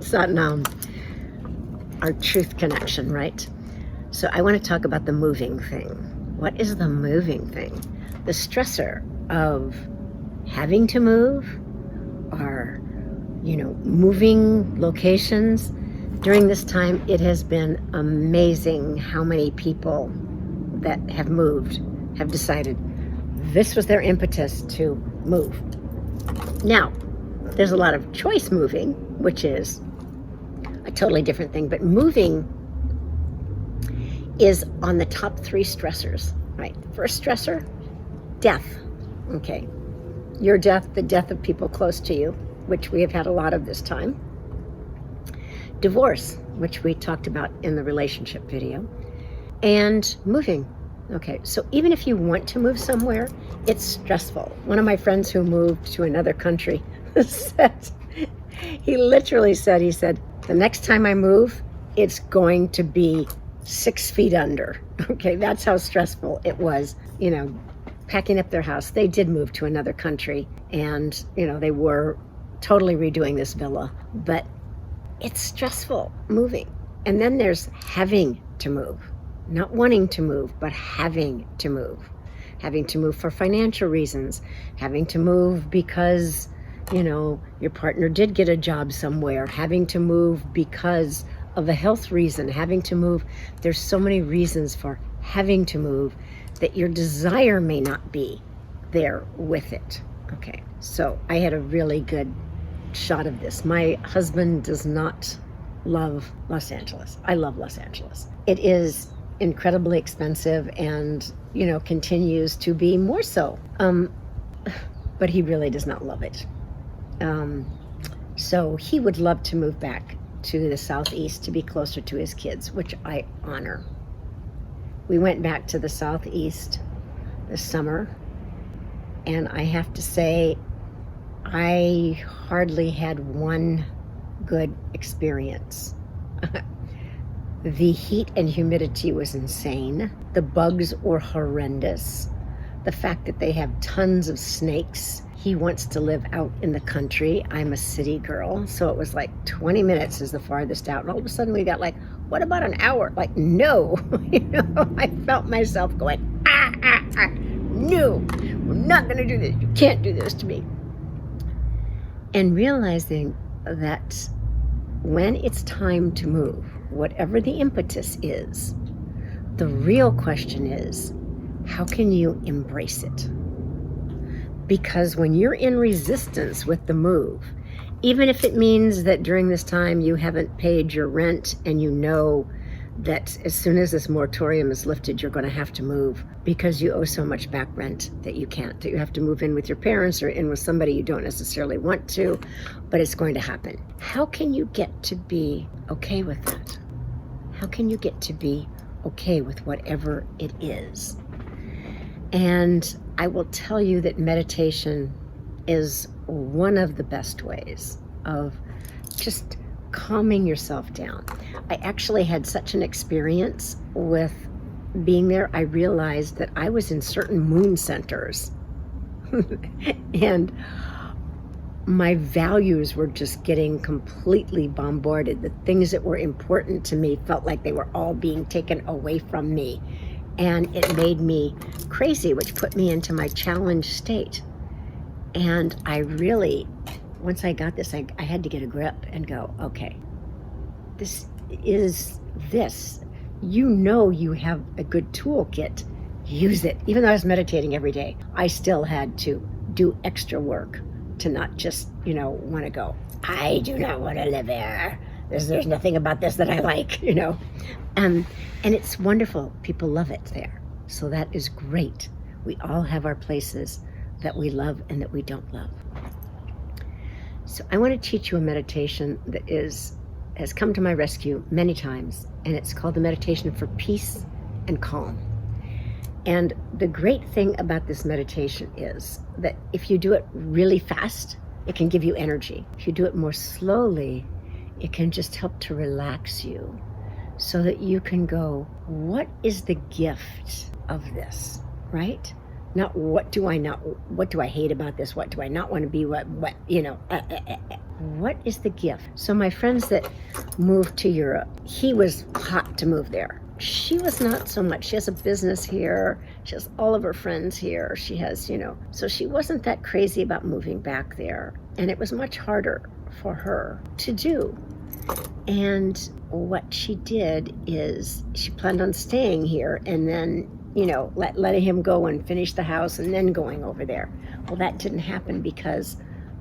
Satnam, our truth connection, right? So I want to talk about the moving thing. What is the moving thing? The stressor of having to move or, moving locations. During this time, it has been amazing how many people that have moved have decided this was their impetus to move. Now, there's a lot of choice moving, which is a totally different thing, but moving is on the top 3 stressors, right? First stressor, death. Okay. Your death, the death of people close to you, which we have had a lot of this time. Divorce, which we talked about in the relationship video. And moving. Okay, so even if you want to move somewhere, it's stressful. One of my friends who moved to another country said, he said, the next time I move, it's going to be 6 feet under. Okay, that's how stressful it was, packing up their house. They did move to another country and, they were totally redoing this villa, but it's stressful moving. And then there's having to move. Not wanting to move, but having to move. Having to move for financial reasons. Having to move because, your partner did get a job somewhere. Having to move because of a health reason. Having to move. There's so many reasons for having to move that your desire may not be there with it. Okay, so I had a really good shot of this. My husband does not love Los Angeles. I love Los Angeles. It is incredibly expensive and, continues to be more so. But he really does not love it. So he would love to move back to the Southeast to be closer to his kids, which I honor. We went back to the Southeast this summer, and I have to say, I hardly had one good experience. The heat and humidity was insane. The bugs were horrendous. The fact that they have tons of snakes. He wants to live out in the country. I'm a city girl, so it was like 20 minutes is the farthest out. And all of a sudden we got like, what about an hour? Like, no. I felt myself going, no, we're not gonna do this. You can't do this to me. And realizing that when it's time to move, whatever the impetus is, the real question is, how can you embrace it? Because when you're in resistance with the move, even if it means that during this time you haven't paid your rent and you know that as soon as this moratorium is lifted, you're going to have to move because you owe so much back rent that you can't, that you have to move in with your parents or in with somebody you don't necessarily want to, but it's going to happen. How can you get to be okay with that? How can you get to be okay with whatever it is? And I will tell you that meditation is one of the best ways of just calming yourself down. I actually had such an experience with being there. I realized that I was in certain moon centers and my values were just getting completely bombarded. The things that were important to me felt like they were all being taken away from me. And it made me crazy, which put me into my challenge state. And I really, once I got this, I had to get a grip and go, okay, this is this. You have a good toolkit, use it. Even though I was meditating every day, I still had to do extra work to not just, want to go, I do not want to live there. There's nothing about this that I like, And it's wonderful. People love it there. So that is great. We all have our places that we love and that we don't love. So I want to teach you a meditation that has come to my rescue many times, and it's called the meditation for peace and calm. And the great thing about this meditation is that if you do it really fast, it can give you energy. If you do it more slowly, it can just help to relax you so that you can go, what is the gift of this, right? Not what do I hate about this? What do I not want to be? What is the gift? So my friends that moved to Europe, he was hot to move there. She was not so much. She has a business here. She has all of her friends here. She has, so she wasn't that crazy about moving back there. And it was much harder for her to do. And what she did is she planned on staying here and then, letting him go and finish the house and then going over there. Well, that didn't happen because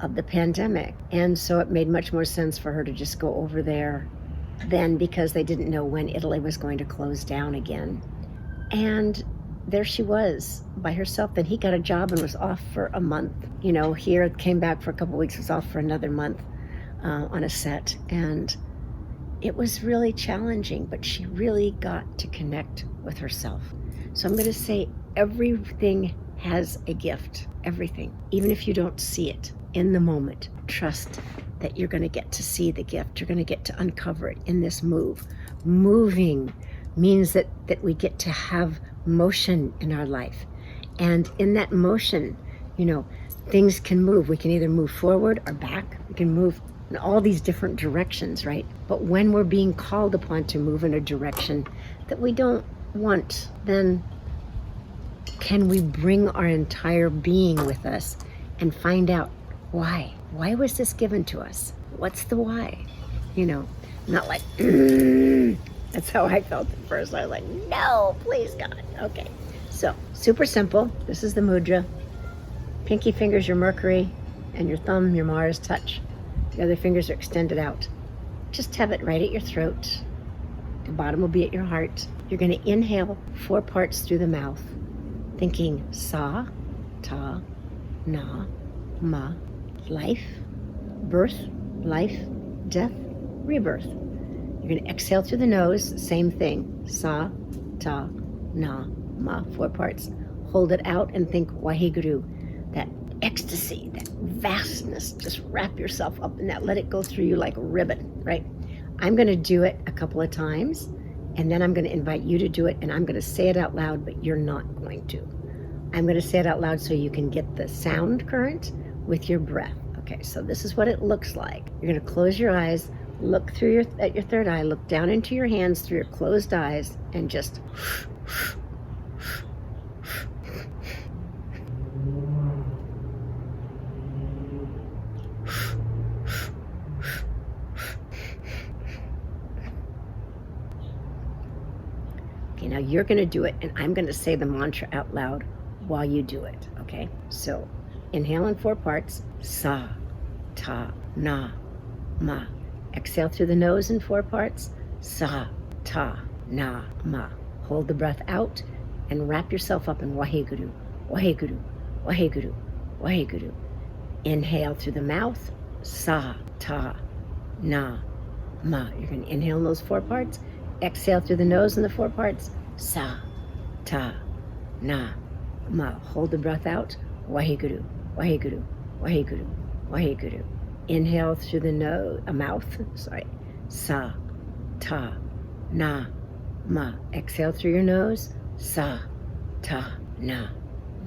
of the pandemic. And so it made much more sense for her to just go over there then, because they didn't know when Italy was going to close down again. And there she was by herself. Then he got a job and was off for a month. Here, came back for a couple of weeks, was off for another month on a set. And it was really challenging, but she really got to connect with herself. So I'm going to say everything has a gift, everything. Even if you don't see it in the moment, trust that you're going to get to see the gift. You're going to get to uncover it in this move. Moving means that we get to have motion in our life. And in that motion, things can move. We can either move forward or back. We can move in all these different directions, right? But when we're being called upon to move in a direction that we don't want, then can we bring our entire being with us and find out why? Why was this given to us? What's the why? Not like, that's how I felt at first. I was like, no, please God. Okay, so super simple. This is the mudra. Pinky finger's your Mercury and your thumb, your Mars touch. The other fingers are extended out. Just have it right at your throat. The bottom will be at your heart. You're going to inhale 4 parts through the mouth, thinking sa, ta, na, ma, life, birth, life, death, rebirth. You're going to exhale through the nose, same thing, sa, ta, na, ma, 4 parts. Hold it out and think Waheguru, that ecstasy, that vastness. Just wrap yourself up in that. Let it go through you like a ribbon, right? I'm going to do it a couple of times, and then I'm going to invite you to do it, and I'm going to say it out loud, but you're not going to. I'm going to say it out loud so you can get the sound current with your breath. Okay, so this is what it looks like. You're going to close your eyes, look through at your third eye, look down into your hands through your closed eyes, and just okay, now you're going to do it, and I'm going to say the mantra out loud while you do it, okay? So inhale in 4 parts, sa, ta, na, ma. Exhale through the nose in 4 parts, sa, ta, na, ma. Hold the breath out and wrap yourself up in Waheguru, Waheguru, Waheguru, Waheguru. Inhale through the mouth, sa, ta, na, ma. You're going to inhale in those 4 parts. Exhale through the nose in the 4 parts, sa, ta, na, ma. Hold the breath out, Waheguru, Waheguru, Waheguru, Waheguru. Inhale through the mouth, sa, ta, na, ma. Exhale through your nose, sa, ta, na,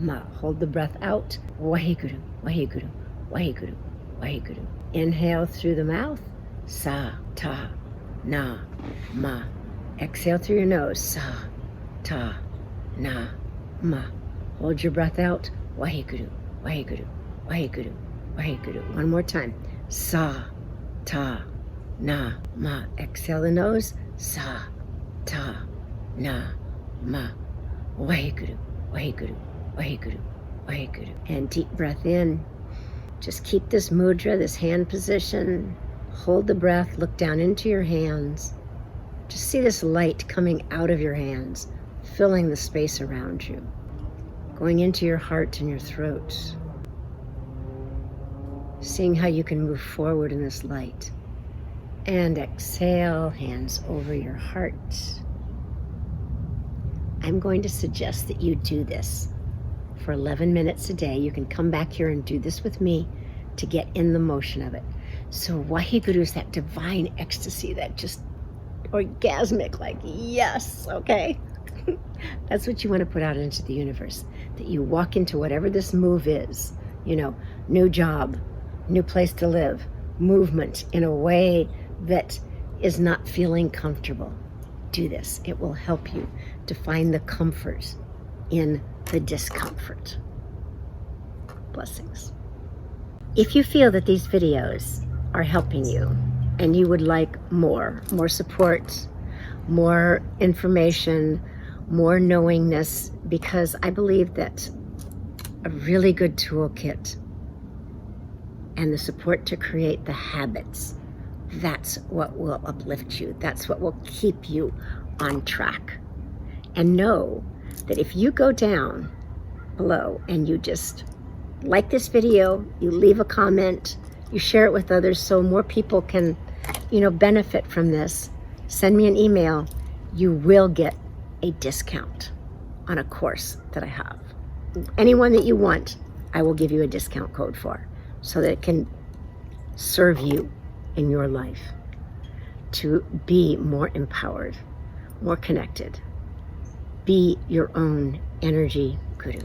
ma. Hold the breath out, Waheguru, Waheguru, Waheguru, Waheguru. Inhale through the mouth, sa, ta, na, ma. Exhale through your nose, sa, ta, na, ma. Hold your breath out, Waheguru, Waheguru, Waheguru, Waheguru. One more time. Sa, ta, na, ma. Exhale the nose. Sa, ta, na, ma. Waheguru, Waheguru, Waheguru, Waheguru. And deep breath in. Just keep this mudra, this hand position. Hold the breath. Look down into your hands. Just see this light coming out of your hands, filling the space around you, going into your heart and your throat. Seeing how you can move forward in this light. And exhale, hands over your heart. I'm going to suggest that you do this for 11 minutes a day. You can come back here and do this with me to get in the motion of it. So Waheguru is that divine ecstasy, that just orgasmic, like, yes, okay? That's what you want to put out into the universe. that you walk into whatever this move is, you know, new job, new place to live, movement in a way that is not feeling comfortable. Do this. It will help you to find the comfort in the discomfort. Blessings. If you feel that these videos are helping you and you would like more support, more information, more knowingness, because I believe that a really good toolkit and the support to create the habits, that's what will uplift you. That's what will keep you on track. And know that if you go down below and you just like this video, you leave a comment, you share it with others so more people can, you know, benefit from this, send me an email, you will get a discount on a course that I have. Anyone that you want, I will give you a discount code for, so that it can serve you in your life to be more empowered, more connected. Be your own energy guru.